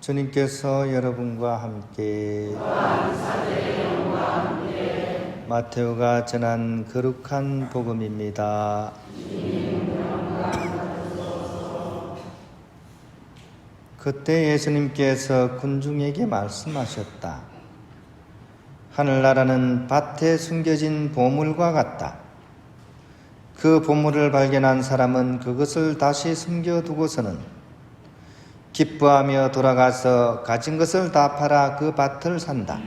주님께서 여러분과 함께 마테오가 전한 거룩한 복음입니다. 그때 예수님께서 군중에게 말씀하셨다. 하늘나라는 밭에 숨겨진 보물과 같다. 그 보물을 발견한 사람은 그것을 다시 숨겨두고서는 기뻐하며 돌아가서 가진 것을 다 팔아 그 밭을 산다.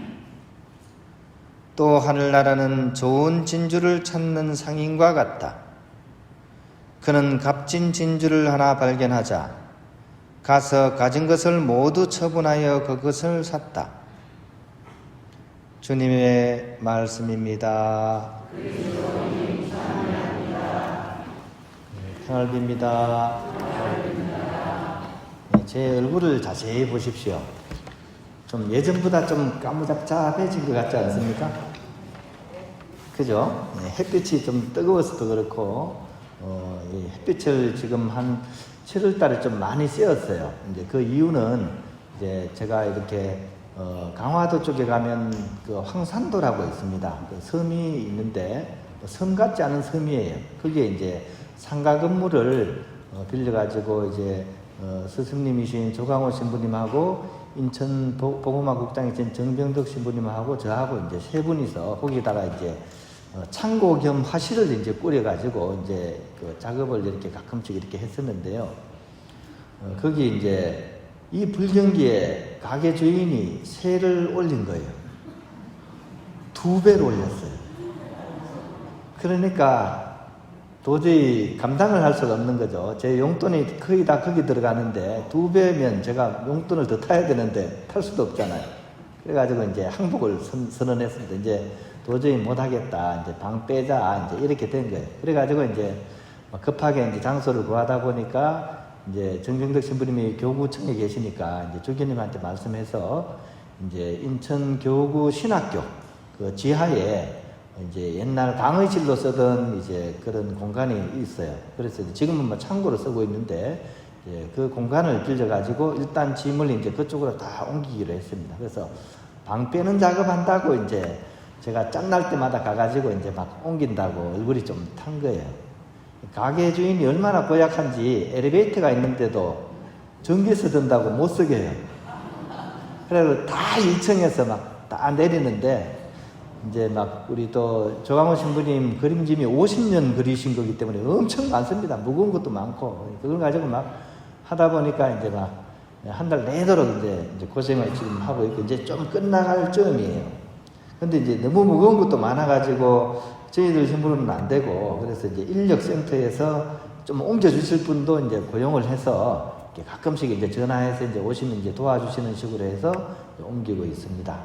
또 하늘나라는 좋은 진주를 찾는 상인과 같다. 그는 값진 진주를 하나 발견하자 가서 가진 것을 모두 처분하여 그것을 샀다. 주님의 말씀입니다. 평을 빕니다. 제 얼굴을 자세히 보십시오. 좀 예전보다 좀 까무잡잡해진 것 같지 않습니까? 그죠? 햇빛이 좀 뜨거워서도 그렇고, 햇빛을 지금 한 7월 달에 좀 많이 쐬었어요. 이제 그 이유는 이제 제가 이렇게 강화도 쪽에 가면 그 황산도라고 있습니다. 그 섬이 있는데 섬 같지 않은 섬이에요. 거기에 이제 상가 건물을 빌려가지고 이제 스승님이신 조강호 신부님하고 인천 보고마 국장이신 정병덕 신부님하고 저하고 이제 세 분이서 거기다가 이제 창고 겸 화실을 이제 꾸려가지고 이제 그 작업을 이렇게 가끔씩 이렇게 했었는데요. 거기 이제 이 불경기에 가게 주인이 세를 올린 거예요. 2배로 올렸어요. 그러니까 도저히 감당을 할 수가 없는 거죠. 제 용돈이 거의 다 거기 들어가는데 2배면 제가 용돈을 더 타야 되는데 탈 수도 없잖아요. 그래가지고 이제 항복을 선언했습니다. 이제 도저히 못하겠다. 이제 방 빼자. 이제 이렇게 된 거예요. 그래가지고 이제 급하게 이제 장소를 구하다 보니까 이제 정병덕 신부님이 교구청에 계시니까 이제 주교님한테 말씀해서 이제 인천 교구 신학교 그 지하에 이제 옛날 강의실로 쓰던 이제 그런 공간이 있어요. 그래서 지금은 뭐 창고로 쓰고 있는데 그 공간을 빌려가지고 일단 짐을 이제 그쪽으로 다 옮기기로 했습니다. 그래서 방 빼는 작업한다고 이제 제가 짬날 때마다 가가지고 이제 막 옮긴다고 얼굴이 좀 탄 거예요. 가게 주인이 얼마나 고약한지 엘리베이터가 있는데도 전기세 든다고 못 쓰게 해요. 그래서 다 2층에서 막 다 내리는데 이제 막 우리 또 조강호 신부님 그림짐이 50년 그리신 거기 때문에 엄청 많습니다. 무거운 것도 많고 그걸 가지고 막 하다 보니까 이제 막 한 달 내도록 이제 고생을 지금 하고 있고 이제 좀 끝나갈 점이에요. 근데 이제 너무 무거운 것도 많아가지고 저희들 신부는 안 되고 그래서 이제 인력센터에서 좀 옮겨주실 분도 이제 고용을 해서 이렇게 가끔씩 이제 전화해서 이제 오시면 이제 도와주시는 식으로 해서 옮기고 있습니다.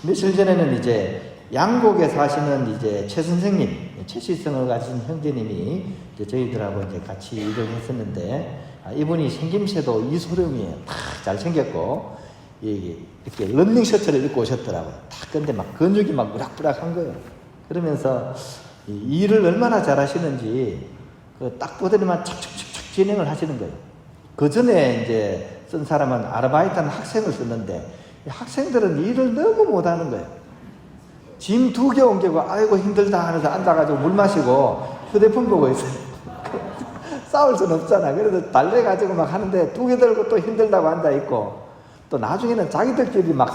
며칠 전에는 이제 양곡에 사시는 이제 최 선생님, 최시성을 가진 형제님이 이제 저희들하고 이제 같이 일을 했었는데, 이분이 생김새도 이소룡이에요. 다 잘생겼고, 이렇게 런닝 셔츠를 입고 오셨더라고요. 다 근데 막 근육이 막 우락부락한 거예요. 그러면서 일을 얼마나 잘하시는지 딱 보더니만 착착착착 진행을 하시는 거예요. 그 전에 이제 쓴 사람은 아르바이트한 학생을 썼는데, 학생들은 일을 너무 못하는 거예요. 짐 2개 옮기고 아이고 힘들다 하면서 앉아가지고 물 마시고 휴대폰 보고 있어요. 싸울 수는 없잖아. 그래서 달래가지고 막 하는데 2개 들고 또 힘들다고 앉아있고 또 나중에는 자기들끼리 막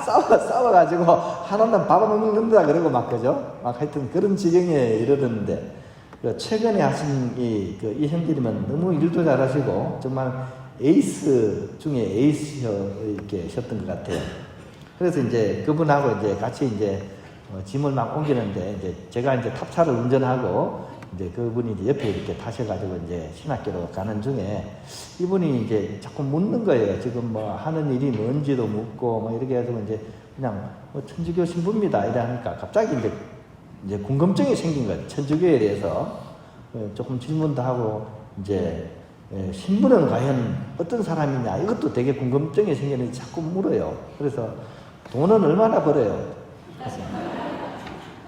싸워가지고 하나는 밥 안 먹는다 그러고 막 그죠? 막 하여튼 그런 지경에 이르렀는데 최근에 하신 이 형제님은 너무 일도 잘하시고 정말 에이스 중에 에이스셨던 것 같아요. 그래서 이제 그분하고 이제 같이 이제 짐을 막 옮기는데 이제 제가 이제 탑차를 운전하고 이제 그분이 이제 옆에 이렇게 타셔가지고 이제 신학교로 가는 중에 이분이 이제 자꾸 묻는 거예요. 지금 뭐 하는 일이 뭔지도 묻고 뭐 이렇게 해서 이제 그냥 천주교 신부입니다. 이래 하니까 갑자기 이제 궁금증이 생긴 거예요. 천주교에 대해서 조금 질문도 하고 이제 신부는 과연 어떤 사람이냐 이것도 되게 궁금증이 생기는데 자꾸 물어요. 그래서 돈은 얼마나 벌어요?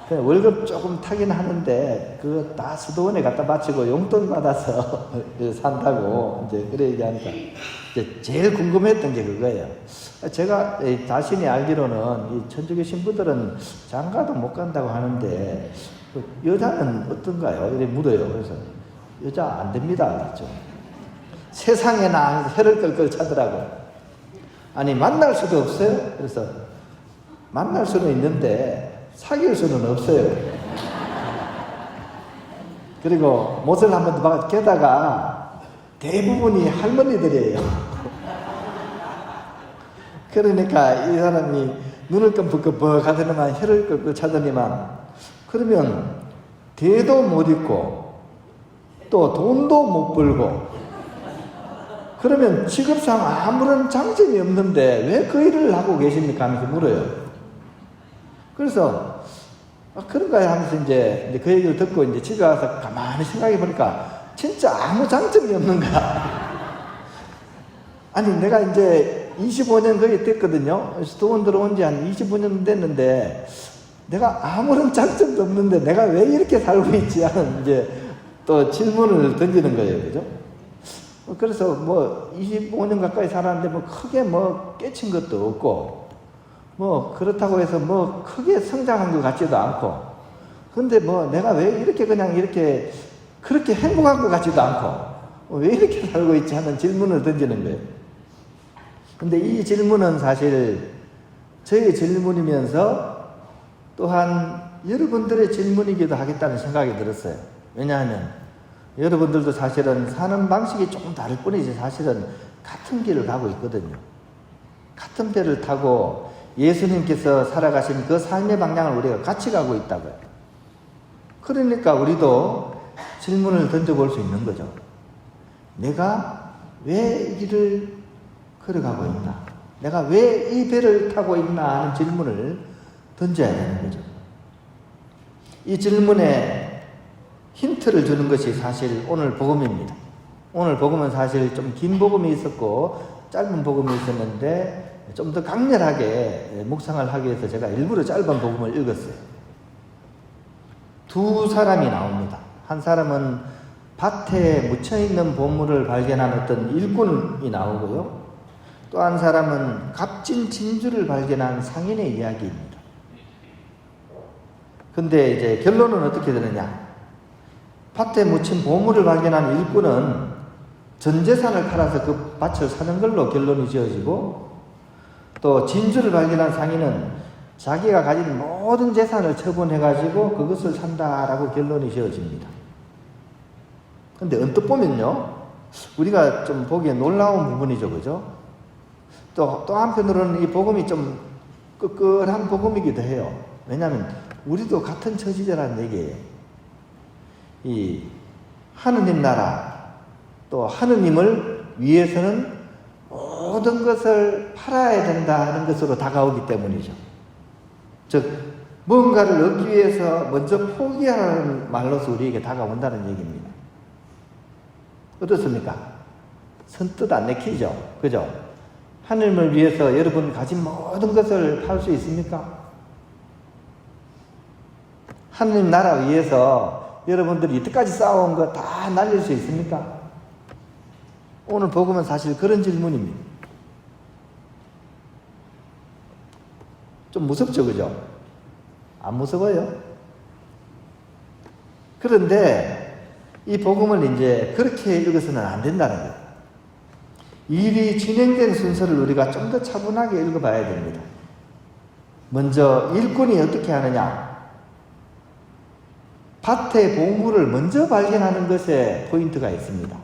월급 조금 타긴 하는데 그거 다 수도원에 갖다 바치고 용돈 받아서 산다고 이제 그래 얘기하니까 이제 제일 궁금했던 게 그거예요. 제가 자신이 알기로는 이 천주교 신부들은 장가도 못 간다고 하는데 여자는 어떤가요? 이렇게 물어요. 그래서 여자 안 됩니다. 그랬죠. 세상에나 혀를 끌끌 차더라고. 아니 만날 수도 없어요. 그래서 만날 수는 있는데 사귈 수는 없어요. 그리고 못을 한번 더 게다가 대부분이 할머니들이에요. 그러니까 이 사람이 눈을 끔뻑끔뻑 하더니만 혀를 끌끌 차더니만 그러면 대도 못 입고 또 돈도 못 벌고 그러면 직업상 아무런 장점이 없는데 왜 그 일을 하고 계십니까? 하면서 물어요. 그래서 그런가요? 하면서 이제 그 얘기를 듣고 이제 집에 와서 가만히 생각해 보니까 진짜 아무 장점이 없는가. 아니 내가 이제 25년 거의 됐거든요. 수도원 들어온 지 한 25년 됐는데 내가 아무런 장점도 없는데 내가 왜 이렇게 살고 있지 하는 이제 또 질문을 던지는 거예요. 그죠? 그래서 뭐 25년 가까이 살았는데 뭐 크게 뭐 깨친 것도 없고 뭐 그렇다고 해서 뭐 크게 성장한 것 같지도 않고 근데 뭐 내가 왜 이렇게 그냥 이렇게 그렇게 행복한 것 같지도 않고 왜 이렇게 살고 있지 하는 질문을 던지는 거예요. 근데 이 질문은 사실 저의 질문이면서 또한 여러분들의 질문이기도 하겠다는 생각이 들었어요. 왜냐하면 여러분들도 사실은 사는 방식이 조금 다를 뿐이지 사실은 같은 길을 가고 있거든요. 같은 배를 타고 예수님께서 살아가신 그 삶의 방향을 우리가 같이 가고 있다고요. 그러니까 우리도 질문을 던져볼 수 있는 거죠. 내가 왜 이 길을 걸어가고 있나? 내가 왜 이 배를 타고 있나 하는 질문을 던져야 되는 거죠. 이 질문에 힌트를 주는 것이 사실 오늘 복음입니다. 오늘 복음은 사실 좀 긴 복음이 있었고 짧은 복음이 있었는데 좀 더 강렬하게 묵상을 하기 위해서 제가 일부러 짧은 복음을 읽었어요. 두 사람이 나옵니다. 한 사람은 밭에 묻혀있는 보물을 발견한 어떤 일꾼이 나오고요. 또 한 사람은 값진 진주를 발견한 상인의 이야기입니다. 근데 이제 결론은 어떻게 되느냐? 밭에 묻힌 보물을 발견한 일꾼은 전 재산을 팔아서 그 밭을 사는 걸로 결론이 지어지고 또 진주를 발견한 상인은 자기가 가진 모든 재산을 처분해가지고 그것을 산다라고 결론이 지어집니다. 근데 언뜻 보면요, 우리가 좀 보기에 놀라운 부분이죠, 그죠? 또 한편으로는 이 복음이 좀 끄끌한 복음이기도 해요. 왜냐하면 우리도 같은 처지자라는 얘기예요. 이 하느님 나라 또 하느님을 위해서는 모든 것을 팔아야 된다는 것으로 다가오기 때문이죠. 즉 뭔가를 얻기 위해서 먼저 포기하는 말로서 우리에게 다가온다는 얘기입니다. 어떻습니까? 선뜻 안 내키죠? 그죠? 하느님을 위해서 여러분 가진 모든 것을 팔 수 있습니까? 하느님 나라 위해서 여러분들이 이때까지 쌓아온 거 다 날릴 수 있습니까? 오늘 복음은 사실 그런 질문입니다. 좀 무섭죠, 그죠? 안 무서워요? 그런데 이 복음을 이제 그렇게 읽어서는 안 된다는 거예요. 일이 진행된 순서를 우리가 좀 더 차분하게 읽어봐야 됩니다. 먼저 일꾼이 어떻게 하느냐? 밭의 보물을 먼저 발견하는 것에 포인트가 있습니다.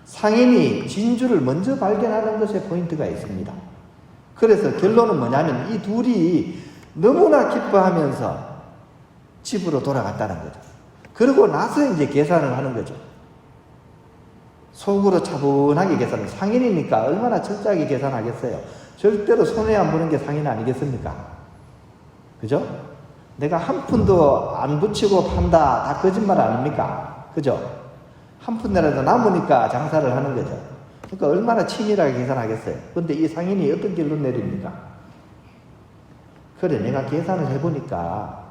상인이 진주를 먼저 발견하는 것에 포인트가 있습니다. 그래서 결론은 뭐냐면 이 둘이 너무나 기뻐하면서 집으로 돌아갔다는 거죠. 그러고 나서 이제 계산을 하는 거죠. 속으로 차분하게 계산을. 상인이니까 얼마나 철저하게 계산하겠어요. 절대로 손해 안 보는 게 상인 아니겠습니까? 그죠? 내가 한 푼도 안 붙이고 판다. 다 거짓말 아닙니까? 그죠? 한 푼이라도 남으니까 장사를 하는 거죠. 그러니까 얼마나 치밀하게 계산하겠어요. 그런데 이 상인이 어떤 결론 내립니까? 그래, 내가 계산을 해보니까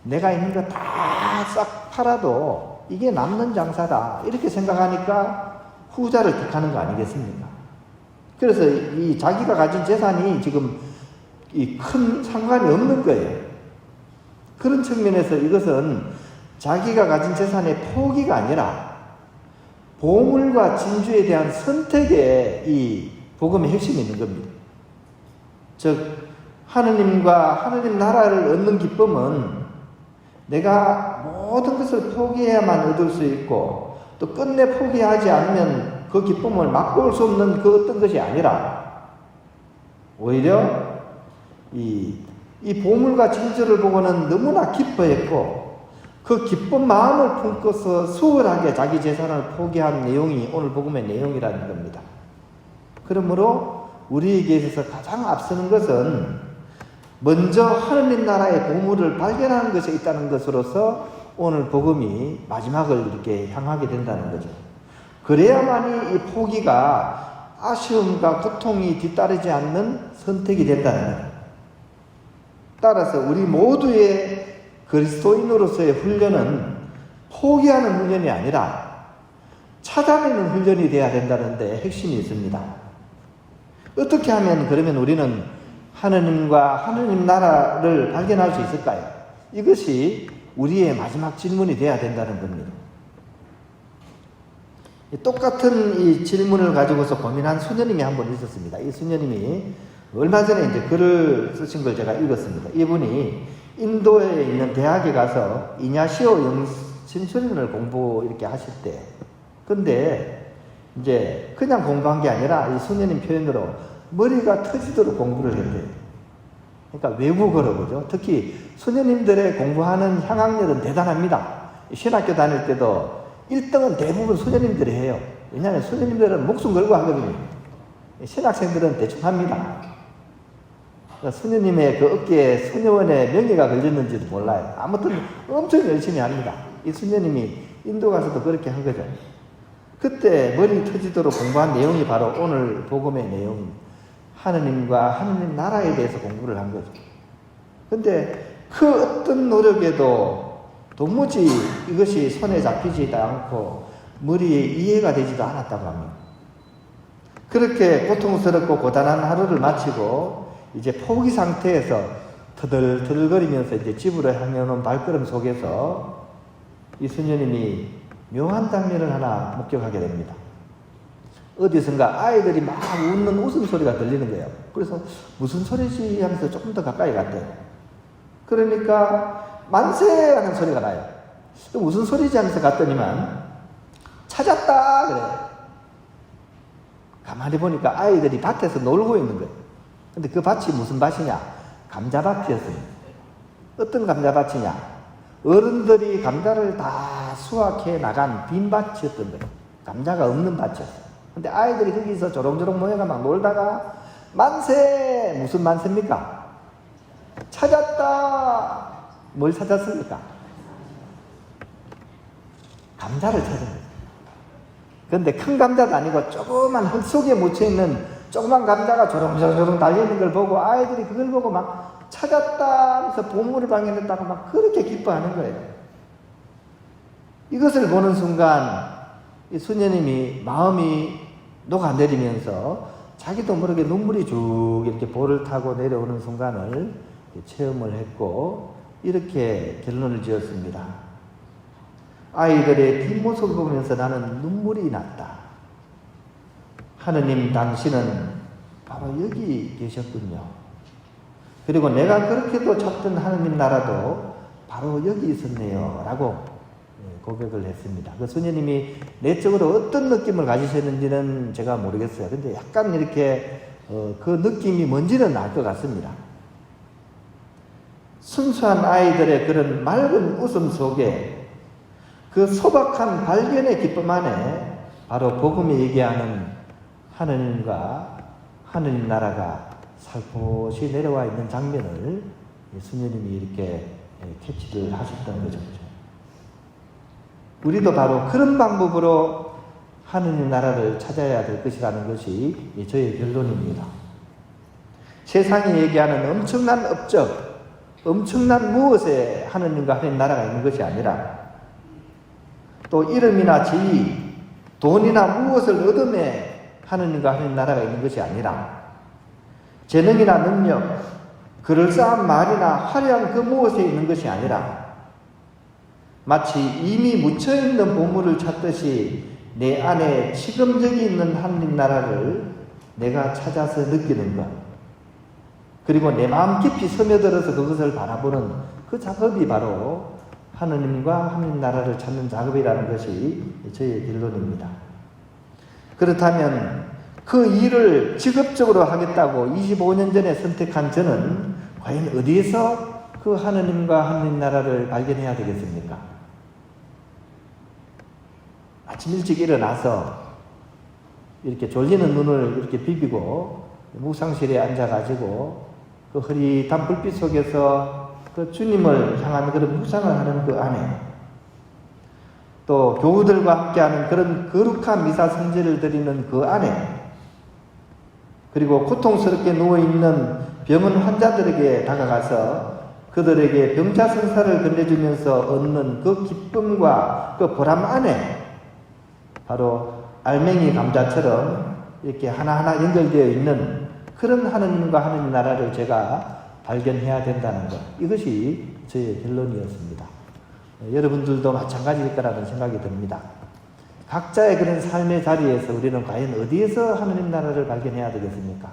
내가 있는 거 다 싹 팔아도 이게 남는 장사다, 이렇게 생각하니까 후자를 택하는 거 아니겠습니까? 그래서 이 자기가 가진 재산이 지금 이 큰 상관이 없는 거예요. 그런 측면에서 이것은 자기가 가진 재산의 포기가 아니라 보물과 진주에 대한 선택에 이 복음의 핵심이 있는 겁니다. 즉 하느님과 하느님 나라를 얻는 기쁨은 내가 모든 것을 포기해야만 얻을 수 있고, 또 끝내 포기하지 않으면 그 기쁨을 맛볼 수 없는 그 어떤 것이 아니라, 오히려 이 보물과 진주를 보고는 너무나 기뻐했고, 그 기쁜 마음을 품고서 수월하게 자기 재산을 포기한 내용이 오늘 복음의 내용이라는 겁니다. 그러므로 우리에게 있어서 가장 앞서는 것은 먼저 하느님 나라의 보물을 발견하는 것에 있다는 것으로서 오늘 복음이 마지막을 이렇게 향하게 된다는 거죠. 그래야만이 이 포기가 아쉬움과 고통이 뒤따르지 않는 선택이 된다는 거예요. 따라서 우리 모두의 그리스도인으로서의 훈련은 포기하는 훈련이 아니라 찾아내는 훈련이 되어야 된다는데 핵심이 있습니다. 어떻게 하면 그러면 우리는 하느님과 하느님 나라를 발견할 수 있을까요? 이것이 우리의 마지막 질문이 되어야 된다는 겁니다. 똑같은 이 질문을 가지고서 고민한 수녀님이 한 분 있었습니다. 이 수녀님이 얼마 전에 이제 글을 쓰신 걸 제가 읽었습니다. 이분이 인도에 있는 대학에 가서 이냐시오 영신술론을 공부 이렇게 하실 때, 근데 이제 그냥 공부한 게 아니라 이 수녀님 표현으로 머리가 터지도록 공부를 했대요. 그러니까 외국어로, 그죠? 특히 수녀님들의 공부하는 향학력은 대단합니다. 신학교 다닐 때도 1등은 대부분 수녀님들이 해요. 왜냐하면 수녀님들은 목숨 걸고 하거든요. 신학생들은 대충 합니다. 수녀님의 그 어깨에 수녀원의 명예가 걸렸는지도 몰라요. 아무튼 엄청 열심히 합니다. 이 수녀님이 인도 가서도 그렇게 한 거죠. 그때 머리 터지도록 공부한 내용이 바로 오늘 복음의 내용입니다. 하느님과 하느님 나라에 대해서 공부를 한 거죠. 근데 그 어떤 노력에도 도무지 이것이 손에 잡히지도 않고 머리에 이해가 되지도 않았다고 합니다. 그렇게 고통스럽고 고단한 하루를 마치고 이제 포기 상태에서 터덜터덜거리면서 이제 집으로 향해오는 발걸음 속에서 이 수녀님이 묘한 장면을 하나 목격하게 됩니다. 어디선가 아이들이 막 웃는 웃음소리가 들리는 거예요. 그래서 무슨 소리지 하면서 조금 더 가까이 갔대요. 그러니까 만세 하는 소리가 나요. 무슨 소리지 하면서 갔더니만 찾았다 그래. 가만히 보니까 아이들이 밭에서 놀고 있는 거예요. 근데 그 밭이 무슨 밭이냐? 감자밭이었습니다. 어떤 감자밭이냐? 어른들이 감자를 다 수확해 나간 빈 밭이었던 거예요. 감자가 없는 밭이었어요. 근데 아이들이 거기서 조롱조롱 모여가 막 놀다가 만세! 무슨 만세입니까? 찾았다! 뭘 찾았습니까? 감자를 찾은 거예요. 근데 큰 감자도 아니고 조그만 흙 속에 묻혀있는 조그만 감자가 조롱조롱 달려있는 걸 보고 아이들이 그걸 보고 막 찾았다 하면서 보물을 발견했다고 막 그렇게 기뻐하는 거예요. 이것을 보는 순간 이 수녀님이 마음이 녹아내리면서 자기도 모르게 눈물이 쭉 이렇게 볼을 타고 내려오는 순간을 체험을 했고 이렇게 결론을 지었습니다. 아이들의 뒷모습을 보면서 나는 눈물이 났다. 하느님 당신은 바로 여기 계셨군요. 그리고 내가 그렇게도 찾던 하느님 나라도 바로 여기 있었네요 라고 고백을 했습니다. 그 수녀님이 내적으로 어떤 느낌을 가지셨는지는 제가 모르겠어요. 근데 약간 이렇게 그 느낌이 뭔지는 알 것 같습니다. 순수한 아이들의 그런 맑은 웃음 속에 그 소박한 발견의 기쁨 안에 바로 복음이 얘기하는 하느님과 하느님 나라가 살포시 내려와 있는 장면을 수녀님이 이렇게 캐치를 하셨던 거죠. 우리도 바로 그런 방법으로 하느님 나라를 찾아야 될 것이라는 것이 저의 결론입니다. 세상이 얘기하는 엄청난 업적, 엄청난 무엇에 하느님과 하느님 나라가 있는 것이 아니라 또 이름이나 지위, 돈이나 무엇을 얻음에 하느님과 하느님 나라가 있는 것이 아니라 재능이나 능력, 그럴싸한 말이나 화려한 그 무엇에 있는 것이 아니라 마치 이미 묻혀있는 보물을 찾듯이 내 안에 지금적이 있는 하느님 나라를 내가 찾아서 느끼는 것, 그리고 내 마음 깊이 스며들어서 그것을 바라보는 그 작업이 바로 하느님과 하느님 나라를 찾는 작업이라는 것이 저의 결론입니다. 그렇다면 그 일을 직업적으로 하겠다고 25년 전에 선택한 저는 과연 어디에서 그 하느님과 하느님 나라를 발견해야 되겠습니까? 아침 일찍 일어나서 이렇게 졸리는 눈을 이렇게 비비고 묵상실에 앉아가지고 그 흐릿한 불빛 속에서 그 주님을 향한 그런 묵상을 하는 그 안에, 또 교우들과 함께하는 그런 거룩한 미사 성제를 드리는 그 안에, 그리고 고통스럽게 누워있는 병원 환자들에게 다가가서 그들에게 병자 성사를 건네주면서 얻는 그 기쁨과 그 보람 안에 바로 알맹이 감자처럼 이렇게 하나하나 연결되어 있는 그런 하느님과 하느님 나라를 제가 발견해야 된다는 것, 이것이 저의 결론이었습니다. 여러분들도 마찬가지일 거라는 생각이 듭니다. 각자의 그런 삶의 자리에서 우리는 과연 어디에서 하느님 나라를 발견해야 되겠습니까?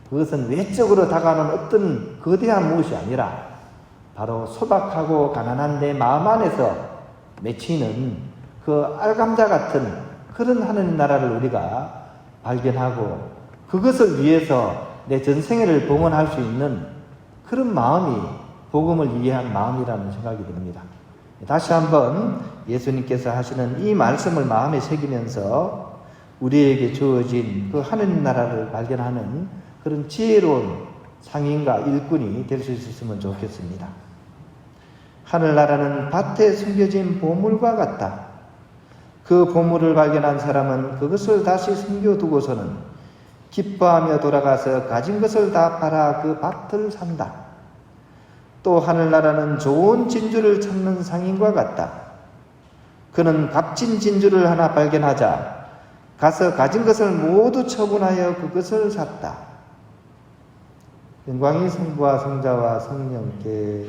그것은 외적으로 다가오는 어떤 거대한 무엇이 아니라 바로 소박하고 가난한 내 마음 안에서 맺히는 그 알감자 같은 그런 하느님 나라를 우리가 발견하고 그것을 위해서 내 전생애를 봉헌할 수 있는 그런 마음이 복음을 이해한 마음이라는 생각이 듭니다. 다시 한번 예수님께서 하시는 이 말씀을 마음에 새기면서 우리에게 주어진 그 하느님 나라를 발견하는 그런 지혜로운 상인과 일꾼이 될 수 있었으면 좋겠습니다. 하늘나라는 밭에 숨겨진 보물과 같다. 그 보물을 발견한 사람은 그것을 다시 숨겨두고서는 기뻐하며 돌아가서 가진 것을 다 팔아 그 밭을 산다. 또 하늘나라는 좋은 진주를 찾는 상인과 같다. 그는 값진 진주를 하나 발견하자 가서 가진 것을 모두 처분하여 그것을 샀다. 영광이 성부와 성자와 성령께